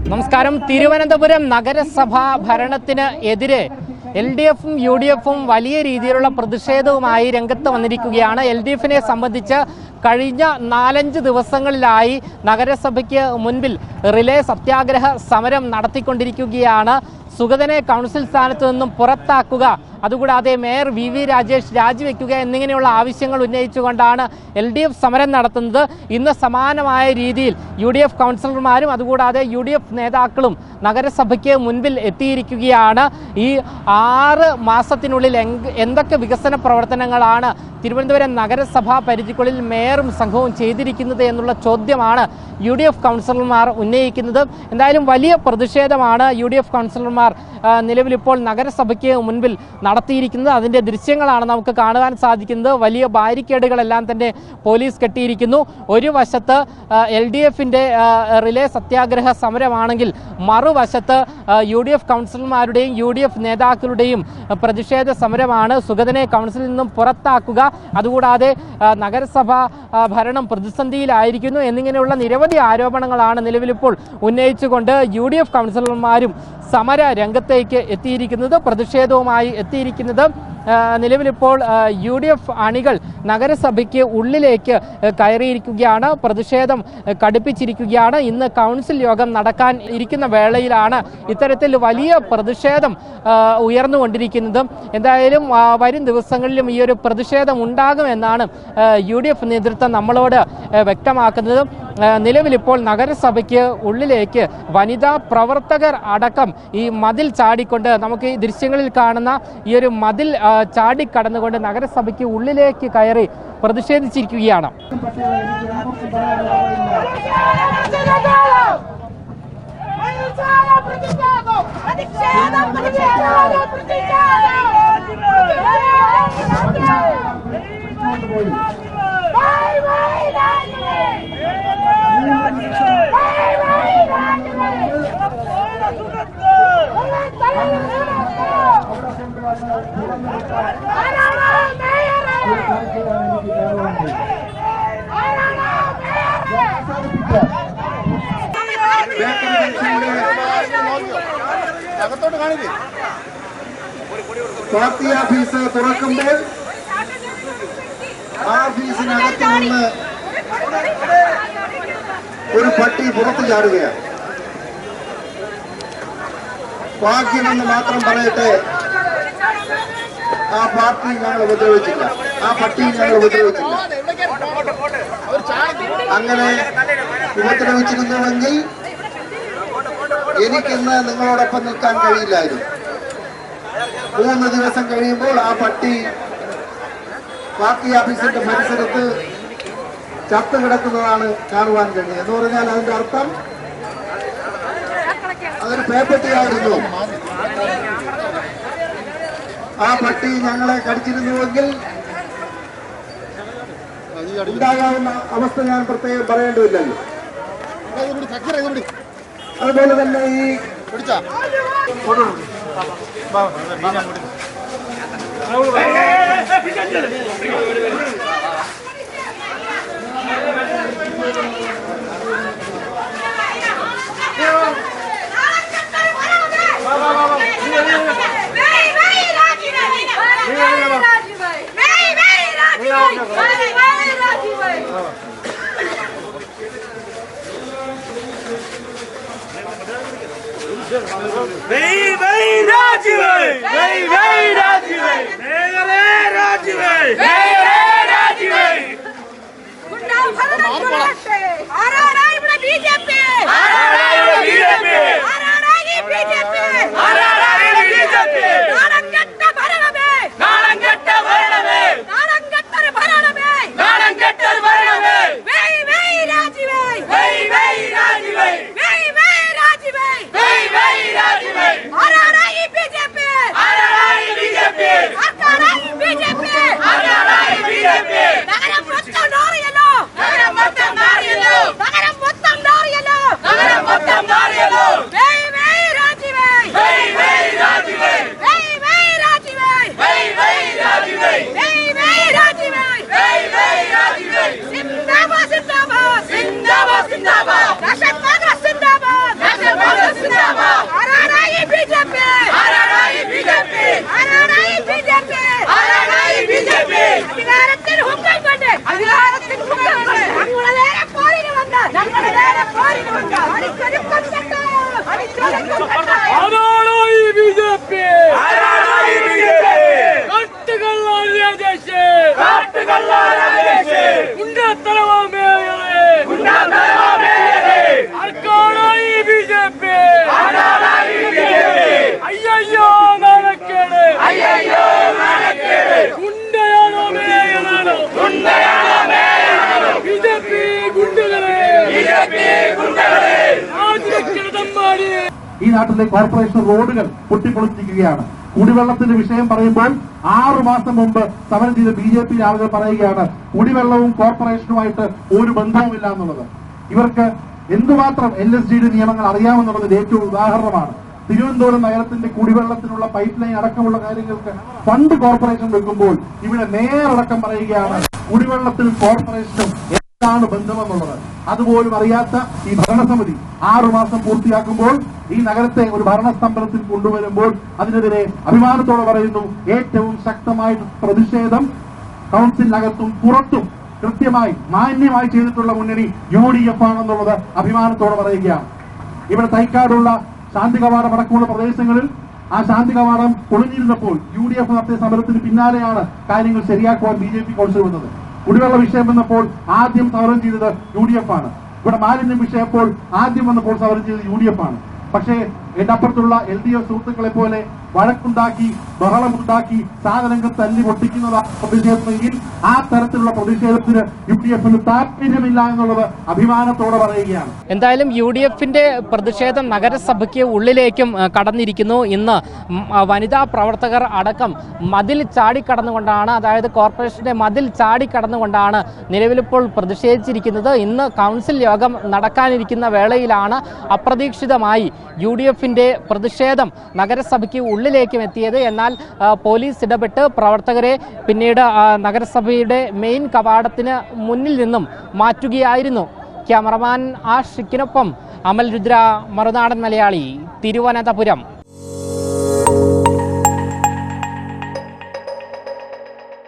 നമസ്കാരം. തിരുവനന്തപുരം നഗരസഭാ ഭരണത്തിന് എതിരെ LDFും UDFും വലിയ രീതിയിലുള്ള പ്രതിഷേധവുമായി രംഗത്ത് വന്നിരിക്കുകയാണ്. LDFിനെ സംബന്ധിച്ച് കഴിഞ്ഞ 4-5 ദിവസങ്ങളിലായി നഗരസഭയ്ക്ക് മുൻപിൽ റിലേ സത്യാഗ്രഹ സമരം നടത്തിക്കൊണ്ടിരിക്കുകയാണ്. സുഗതനെ കൗൺസിൽ സ്ഥാനത്ത് നിന്നും പുറത്താക്കുക, അതുകൂടാതെ മേയർ VV രാജേഷ് രാജിവെക്കുക എന്നിങ്ങനെയുള്ള ആവശ്യങ്ങൾ ഉന്നയിച്ചുകൊണ്ടാണ് LDF സമരം നടത്തുന്നത്. ഇന്ന് സമാനമായ രീതിയിൽ UDF കൗൺസിലർമാരും അതുകൂടാതെ UDF നേതാക്കളും നഗരസഭയ്ക്ക് മുൻപിൽ എത്തിയിരിക്കുകയാണ്. ഈ 6 മാസത്തിനുള്ളിൽ എന്തൊക്കെ വികസന പ്രവർത്തനങ്ങളാണ് തിരുവനന്തപുരം നഗരസഭാ പരിധിക്കുള്ളിൽ മേയറും സംഘവും ചെയ്തിരിക്കുന്നത് എന്നുള്ള ചോദ്യമാണ് UDF കൗൺസിലർമാർ ഉന്നയിക്കുന്നത്. എന്തായാലും വലിയ പ്രതിഷേധമാണ് UDF കൗൺസിലർമാർ നിലവിലിപ്പോൾ നഗരസഭയ്ക്ക് മുൻപിൽ നടത്തിയിരിക്കുന്നത്. അതിൻ്റെ ദൃശ്യങ്ങളാണ് നമുക്ക് കാണുവാൻ സാധിക്കുന്നത്. വലിയ ബാരിക്കേഡുകളെല്ലാം തന്നെ പോലീസ് കെട്ടിയിരിക്കുന്നു. ഒരു വശത്ത് LDFിൻ്റെ റിലേ സത്യാഗ്രഹ സമരമാണെങ്കിൽ മറുവശത്ത് UDF കൗൺസിലർമാരുടെയും UDF നേതാക്കളുടെയും പ്രതിഷേധ സമരമാണ്. സുഗതനെ കൗൺസിലിൽ നിന്നും പുറത്താക്കുക, അതുകൂടാതെ നഗരസഭ ഭരണം പ്രതിസന്ധിയിലായിരിക്കുന്നു എന്നിങ്ങനെയുള്ള നിരവധി ആരോപണങ്ങളാണ് നിലവിലിപ്പോൾ ഉന്നയിച്ചുകൊണ്ട് UDF കൗൺസിലർമാരും സമര രംഗത്തേക്ക് എത്തിയിരിക്കുന്നത്, പ്രതിഷേധവുമായി എത്തിയിരിക്കുന്നത്. നിലവിലിപ്പോൾ UDF അണികൾ നഗരസഭയ്ക്ക് ഉള്ളിലേക്ക് കയറിയിരിക്കുകയാണ്, പ്രതിഷേധം കടുപ്പിച്ചിരിക്കുകയാണ്. ഇന്ന് കൗൺസിൽ യോഗം നടക്കാൻ ഇരിക്കുന്ന വേളയിലാണ് ഇത്തരത്തിൽ വലിയ പ്രതിഷേധം ഉയർന്നുകൊണ്ടിരിക്കുന്നത്. എന്തായാലും വരും ദിവസങ്ങളിലും ഈ ഒരു പ്രതിഷേധം ഉണ്ടാകുമെന്നാണ് UDF നേതൃത്വം നമ്മളോട് വ്യക്തമാക്കുന്നത്. നിലവിലിപ്പോൾ നഗരസഭയ്ക്ക് ഉള്ളിലേക്ക് വനിതാ പ്രവർത്തകർ അടക്കം ഈ മതിൽ ചാടിക്കൊണ്ട്, നമുക്ക് ഈ ദൃശ്യങ്ങളിൽ കാണുന്ന ഈ ഒരു മതിൽ ചാടിക്കടന്നുകൊണ്ട് നഗരസഭയ്ക്ക് ഉള്ളിലേക്ക് കയറി പ്രതിഷേധിച്ചിരിക്കുകയാണ്. പാർട്ടി ഓഫീസ് തുറക്കുമ്പോൾ ആ ഓഫീസിനകത്ത് നിന്ന് ഒരു പട്ടി പുറത്തു ചാടുകയാണ്. ഭാഗ്യമെന്ന് മാത്രം പറയട്ടെ, ആ പാർട്ടി ഞങ്ങൾ ഉപദ്രവിച്ചില്ല, ആ പട്ടി ഞങ്ങൾ ഉപദ്രവിച്ചില്ല. അങ്ങനെ ഉപദ്രവിച്ചിരുന്നുവെങ്കിൽ എനിക്കിന്ന് നിങ്ങളോടൊപ്പം നിൽക്കാൻ കഴിയില്ലായിരുന്നു. 3 ദിവസം കഴിയുമ്പോൾ ആ പട്ടി പാർട്ടി ഓഫീസിന്റെ പരിസരത്ത് ചത്തു കിടക്കുന്നതാണ് കാണുവാൻ കഴിയുന്നത്. എന്ന് പറഞ്ഞാൽ അതിന്റെ അർത്ഥം അതൊരു പേപ്പട്ടിയായിരുന്നു. ആ പട്ടി ഞങ്ങളെ കടിച്ചിരുന്നുവെങ്കിൽ ഉണ്ടാകാവുന്ന അവസ്ഥ ഞാൻ പ്രത്യേകം പറയേണ്ടതില്ലല്ലോ. അതുപോലെ തന്നെ ഈ ഈ നാട്ടിലെ കോർപ്പറേഷൻ റോഡുകൾ പൊട്ടിപ്പൊളിച്ചിരിക്കുകയാണ്. കുടിവെള്ളത്തിന്റെ വിഷയം പറയുമ്പോൾ 6 മാസം മുമ്പ് സമരം ചെയ്ത BJP ആളുകൾ പറയുകയാണ് കുടിവെള്ളവും കോർപ്പറേഷനുമായിട്ട് ഒരു ബന്ധവുമില്ല എന്നുള്ളത്. ഇവർക്ക് എന്തുമാത്രം LSGയുടെ നിയമങ്ങൾ അറിയാമെന്നുള്ളതിന്റെ ഏറ്റവും ഉദാഹരണമാണ്. തിരുവനന്തപുരം നഗരത്തിന്റെ കുടിവെള്ളത്തിനുള്ള പൈപ്പ് ലൈൻ അടക്കമുള്ള കാര്യങ്ങൾക്ക് ഫണ്ട് കോർപ്പറേഷൻ വെക്കുമ്പോൾ ഇവിടെ മേയറടക്കം പറയുകയാണ് കുടിവെള്ളത്തിനും കോർപ്പറേഷനും എന്താണ് ബന്ധമെന്നുള്ളത്. അതുപോലും അറിയാത്ത ഈ ഭരണസമിതി 6 മാസം പൂർത്തിയാക്കുമ്പോൾ ഈ നഗരത്തെ ഒരു ഭരണസ്തംഭനത്തിൽ കൊണ്ടുവരുമ്പോൾ അതിനെതിരെ അഭിമാനത്തോടെ പറയുന്നു ഏറ്റവും ശക്തമായ പ്രതിഷേധം കൗൺസിലിനകത്തും പുറത്തും കൃത്യമായി മാന്യമായി ചെയ്തിട്ടുള്ള മുന്നണി UDF ആണെന്നുള്ളത് അഭിമാനത്തോടെ പറയുകയാണ്. ഇവിടെ തൈക്കാടുള്ള ശാന്തി കവാടം അടക്കമുള്ള പ്രദേശങ്ങളിൽ ആ ശാന്തി കവാടം പൊളിഞ്ഞിരുന്നപ്പോൾ UDF നടത്തിയ സമരത്തിന് പിന്നാലെയാണ് കാര്യങ്ങൾ ശരിയാക്കുവാൻ BJP കൗൺസിൽ വന്നത്. കുടിവെള്ള വിഷയം വന്നപ്പോൾ ആദ്യം സമരം ചെയ്തത് UDF ആണ്. ഇവിടെ മാലിന്യം വിഷയപ്പോൾ ആദ്യം വന്നപ്പോൾ സമരം ചെയ്തത് UDF ആണ്. പക്ഷേ എടപ്പുറത്തുള്ള LDF സുഹൃത്തുക്കളെ പോലെ വഴക്കുണ്ടാക്കി ബഹളമുണ്ടാക്കി സാധനങ്ങൾ തല്ലി പൊട്ടിക്കുന്നതാണ് പ്രതിഷേധമെങ്കിൽ ആ തരത്തിലുള്ള പ്രതിഷേധത്തിന് UDFന് താല്പര്യമില്ല എന്നുള്ളത് അഭിമാനത്തോടെ പറയുകയാണ്. എന്തായാലും UDFന്റെ പ്രതിഷേധം നഗരസഭയ്ക്ക് ഉള്ളിലേക്കും കടന്നിരിക്കുന്നു. ഇന്ന് വനിതാ പ്രവർത്തകർ അടക്കം മതിൽ ചാടിക്കടന്നുകൊണ്ടാണ്, അതായത് കോർപ്പറേഷന്റെ മതിൽ ചാടിക്കടന്നുകൊണ്ടാണ് നിലവിലിപ്പോൾ പ്രതിഷേധിച്ചിരിക്കുന്നത്. ഇന്ന് കൗൺസിൽ യോഗം നടക്കാനിരിക്കുന്ന വേളയിലാണ് അപ്രതീക്ഷിതമായി UDFന്റെ പ്രതിഷേധം നഗരസഭയ്ക്ക് ഉള്ളിലേക്കും എത്തിയത്. എന്നാൽ പോലീസ് ഇടപെട്ട് പ്രവർത്തകരെ പിന്നീട് നഗരസഭയുടെ മെയിൻ കവാടത്തിന് മുന്നിൽ നിന്നും മാറ്റുകയായിരുന്നു. ക്യാമറമാൻ ആഷിക്കിനൊപ്പം അമൽ രുദ്ര, മറുനാടൻ മലയാളി, തിരുവനന്തപുരം.